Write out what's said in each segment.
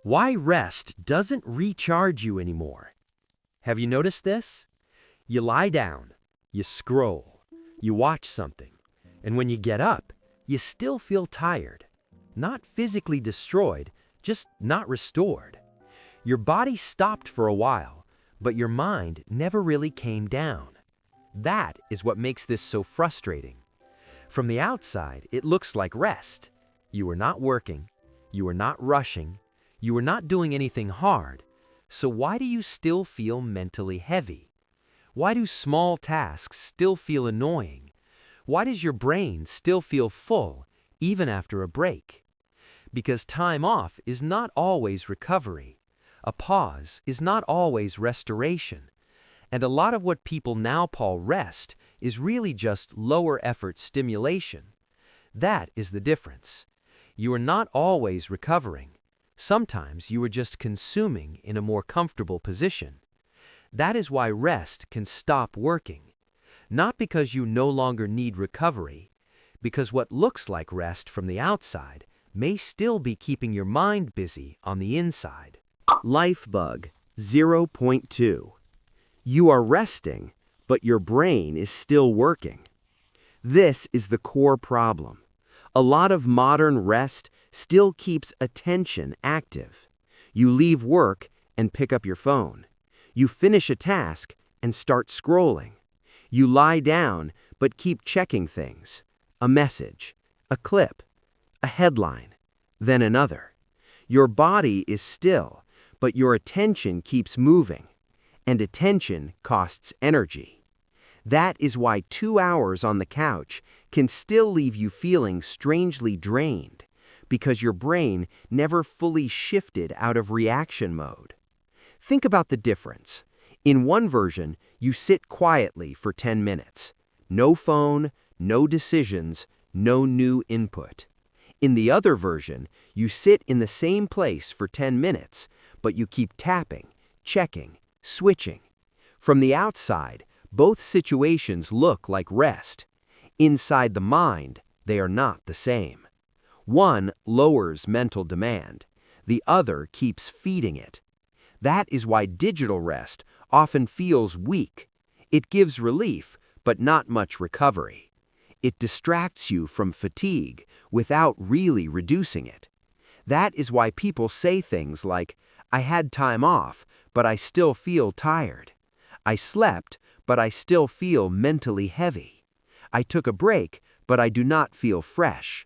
Why rest doesn't recharge you anymore. Have you noticed this? You lie down, you scroll, you watch something, and when you get up, you still feel tired. Not physically destroyed, just not restored. Your body stopped for a while, but your mind never really came down. That is what makes this so frustrating. From the outside, it looks like rest. You are not working, you are not rushing, you are not doing anything hard. So why do you still feel mentally heavy? Why do small tasks still feel annoying? Why does your brain still feel full, even after a break? Because time off is not always recovery. A pause is not always restoration. And a lot of what people now call rest is really just lower effort stimulation. That is the difference. You are not always recovering. Sometimes you are just consuming in a more comfortable position. That is why rest can stop working. Not because you no longer need recovery, because what looks like rest from the outside may still be keeping your mind busy on the inside. LifeBug 0.2. You are resting, but your brain is still working. This is the core problem. A lot of modern rest still keeps attention active. You leave work and pick up your phone. You finish a task and start scrolling. You lie down but keep checking things. A message, a clip, a headline, then another. Your body is still, but your attention keeps moving. And attention costs energy. That is why 2 hours on the couch can still leave you feeling strangely drained, because your brain never fully shifted out of reaction mode. Think about the difference. In one version, you sit quietly for 10 minutes. No phone, no decisions, no new input. In the other version, you sit in the same place for 10 minutes, but you keep tapping, checking, switching. From the outside, both situations look like rest. Inside the mind, they are not the same. One lowers mental demand. The other keeps feeding it. That is why digital rest often feels weak. It gives relief, but not much recovery. It distracts you from fatigue without really reducing it. That is why people say things like, "I had time off, but I still feel tired. I slept, but I still feel mentally heavy. I took a break, but I do not feel fresh."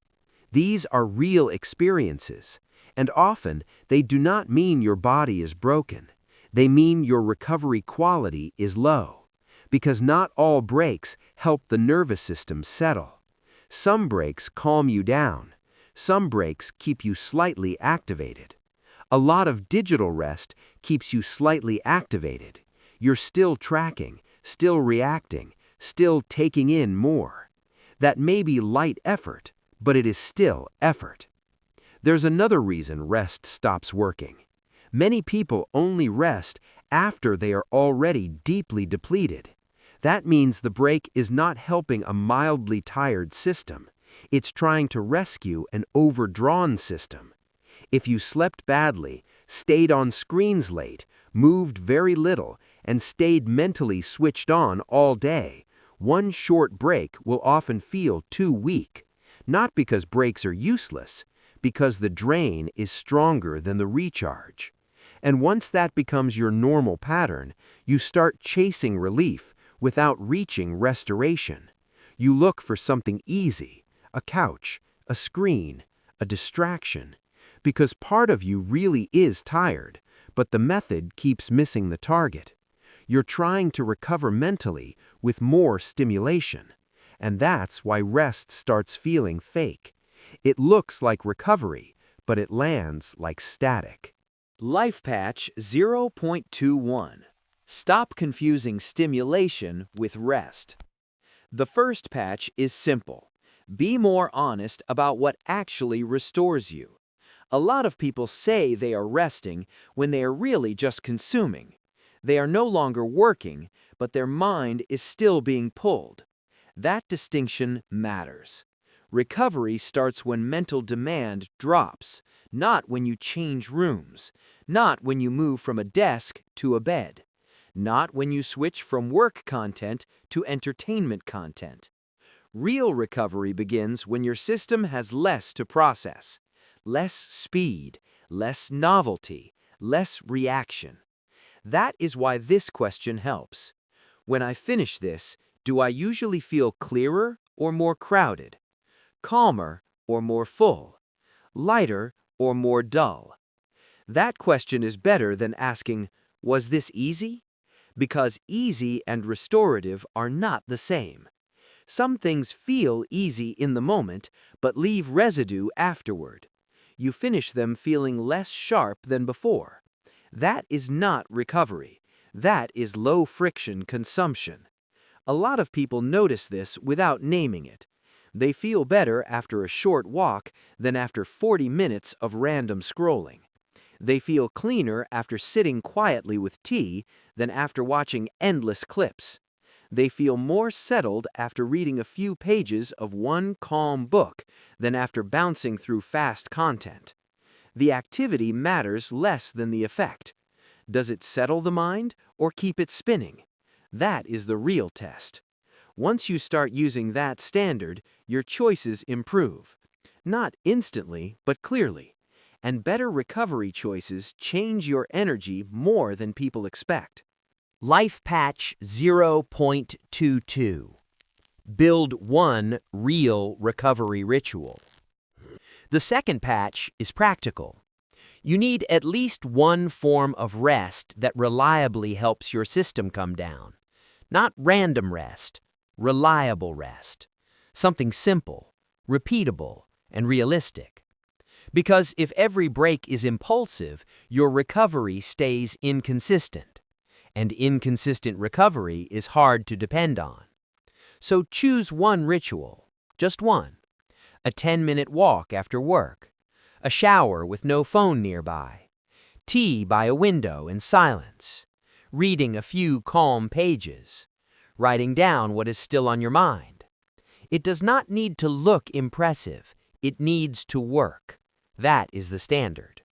These are real experiences, and often they do not mean your body is broken. They mean your recovery quality is low, because not all breaks help the nervous system settle. Some breaks calm you down. Some breaks keep you slightly activated. A lot of digital rest keeps you slightly activated. You're still tracking, still reacting, still taking in more. That may be light effort, but it is still effort. There's another reason rest stops working. Many people only rest after they are already deeply depleted. That means the break is not helping a mildly tired system. It's trying to rescue an overdrawn system. If you slept badly, stayed on screens late, moved very little, and stayed mentally switched on all day, one short break will often feel too weak. Not because breaks are useless, because the drain is stronger than the recharge. And once that becomes your normal pattern, you start chasing relief without reaching restoration. You look for something easy, a couch, a screen, a distraction, because part of you really is tired, but the method keeps missing the target. You're trying to recover mentally with more stimulation, and that's why rest starts feeling fake. It looks like recovery, but it lands like static. LifePatch 0.21. Stop confusing stimulation with rest. The first patch is simple. Be more honest about what actually restores you. A lot of people say they are resting when they are really just consuming. They are no longer working, but their mind is still being pulled. That distinction matters. Recovery starts when mental demand drops, not when you change rooms, not when you move from a desk to a bed, not when you switch from work content to entertainment content. Real recovery begins when your system has less to process, less speed, less novelty, less reaction. That is why this question helps. When I finish this, do I usually feel clearer or more crowded? Calmer or more full? Lighter or more dull? That question is better than asking, was this easy? Because easy and restorative are not the same. Some things feel easy in the moment, but leave residue afterward. You finish them feeling less sharp than before. That is not recovery. That is low-friction consumption. A lot of people notice this without naming it. They feel better after a short walk than after 40 minutes of random scrolling. They feel cleaner after sitting quietly with tea than after watching endless clips. They feel more settled after reading a few pages of one calm book than after bouncing through fast content. The activity matters less than the effect. Does it settle the mind or keep it spinning? That is the real test. Once you start using that standard, your choices improve. Not instantly, but clearly. And better recovery choices change your energy more than people expect. LifePatch 0.22. Build one real recovery ritual. The second patch is practical. You need at least one form of rest that reliably helps your system come down. Not random rest, reliable rest. Something simple, repeatable, and realistic. Because if every break is impulsive, your recovery stays inconsistent. And inconsistent recovery is hard to depend on. So choose one ritual, just one. A 10-minute walk after work. A shower with no phone nearby. Tea by a window in silence. Reading a few calm pages. Writing down what is still on your mind. It does not need to look impressive. It needs to work. That is the standard.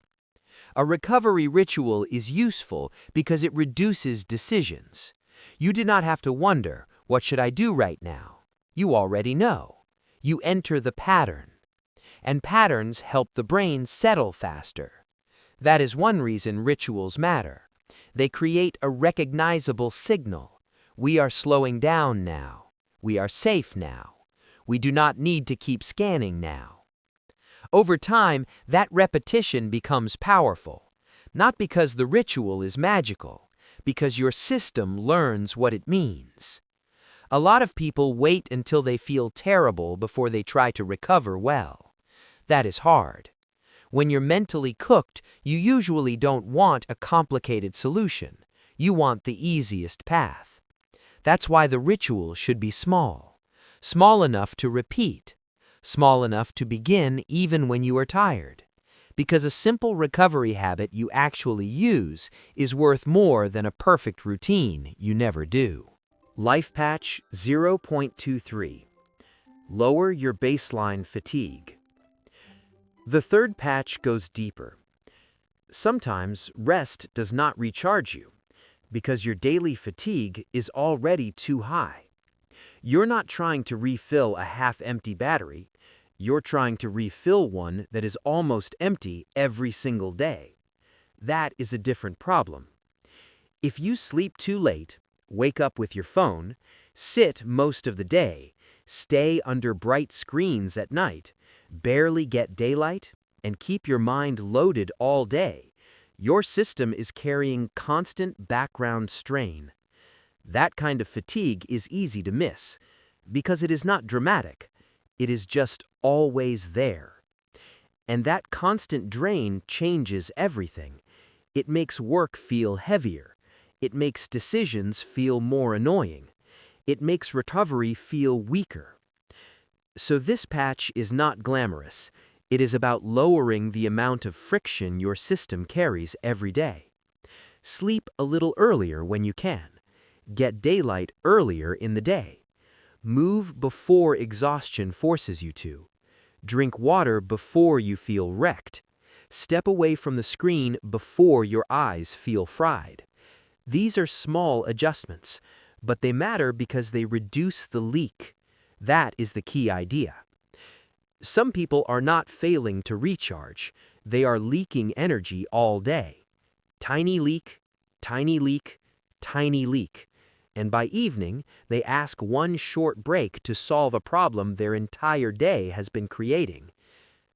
A recovery ritual is useful because it reduces decisions. You do not have to wonder, what should I do right now? You already know. You enter the pattern. And patterns help the brain settle faster. That is one reason rituals matter. They create a recognizable signal. We are slowing down now. We are safe now. We do not need to keep scanning now. Over time, that repetition becomes powerful, not because the ritual is magical, because your system learns what it means. A lot of people wait until they feel terrible before they try to recover well. That is hard. When you're mentally cooked, you usually don't want a complicated solution. You want the easiest path. That's why the ritual should be small. Small enough to repeat. Small enough to begin even when you are tired. Because a simple recovery habit you actually use is worth more than a perfect routine you never do. LifePatch 0.23. Lower your baseline fatigue. The third patch goes deeper. Sometimes rest does not recharge you because your daily fatigue is already too high. You're not trying to refill a half-empty battery. You're trying to refill one that is almost empty every single day. That is a different problem. If you sleep too late, wake up with your phone, sit most of the day, stay under bright screens at night, barely get daylight, and keep your mind loaded all day, your system is carrying constant background strain. That kind of fatigue is easy to miss, because it is not dramatic. It is just always there. And that constant drain changes everything. It makes work feel heavier. It makes decisions feel more annoying. It makes recovery feel weaker. So this patch is not glamorous. It is about lowering the amount of friction your system carries every day. Sleep a little earlier when you can. Get daylight earlier in the day. Move before exhaustion forces you to. Drink water before you feel wrecked. Step away from the screen before your eyes feel fried. These are small adjustments, but they matter because they reduce the leak. That is the key idea. Some people are not failing to recharge. They are leaking energy all day. Tiny leak, tiny leak, tiny leak. And by evening, they ask one short break to solve a problem their entire day has been creating.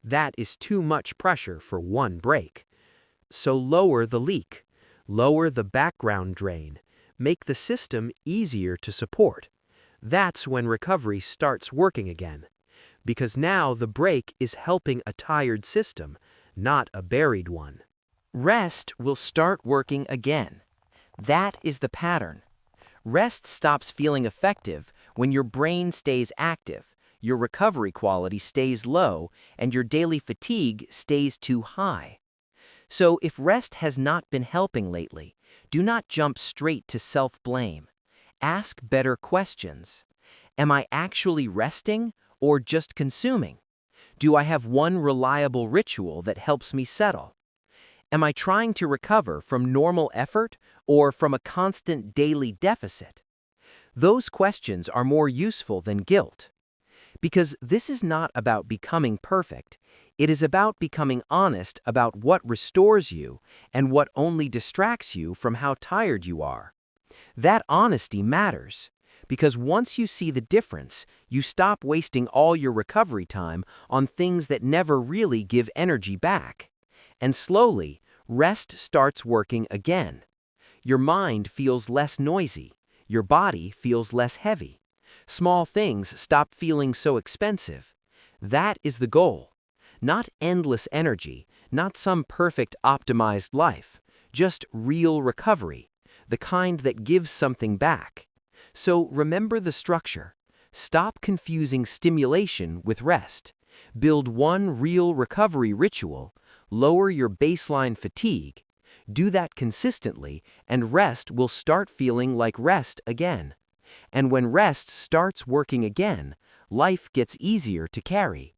That is too much pressure for one break. So lower the leak, lower the background drain, make the system easier to support. That's when recovery starts working again. Because now the break is helping a tired system, not a buried one. Rest will start working again. That is the pattern. Rest stops feeling effective when your brain stays active, your recovery quality stays low, and your daily fatigue stays too high. So if rest has not been helping lately, do not jump straight to self-blame. Ask better questions. Am I actually resting or just consuming? Do I have one reliable ritual that helps me settle? Am I trying to recover from normal effort or from a constant daily deficit? Those questions are more useful than guilt. Because this is not about becoming perfect, it is about becoming honest about what restores you and what only distracts you from how tired you are. That honesty matters, because once you see the difference, you stop wasting all your recovery time on things that never really give energy back. And slowly, rest starts working again. Your mind feels less noisy. Your body feels less heavy. Small things stop feeling so expensive. That is the goal. Not endless energy, not some perfect optimized life, just real recovery, the kind that gives something back. So remember the structure. Stop confusing stimulation with rest. Build one real recovery ritual. Lower your baseline fatigue. Do that consistently, and rest will start feeling like rest again. And when rest starts working again, life gets easier to carry.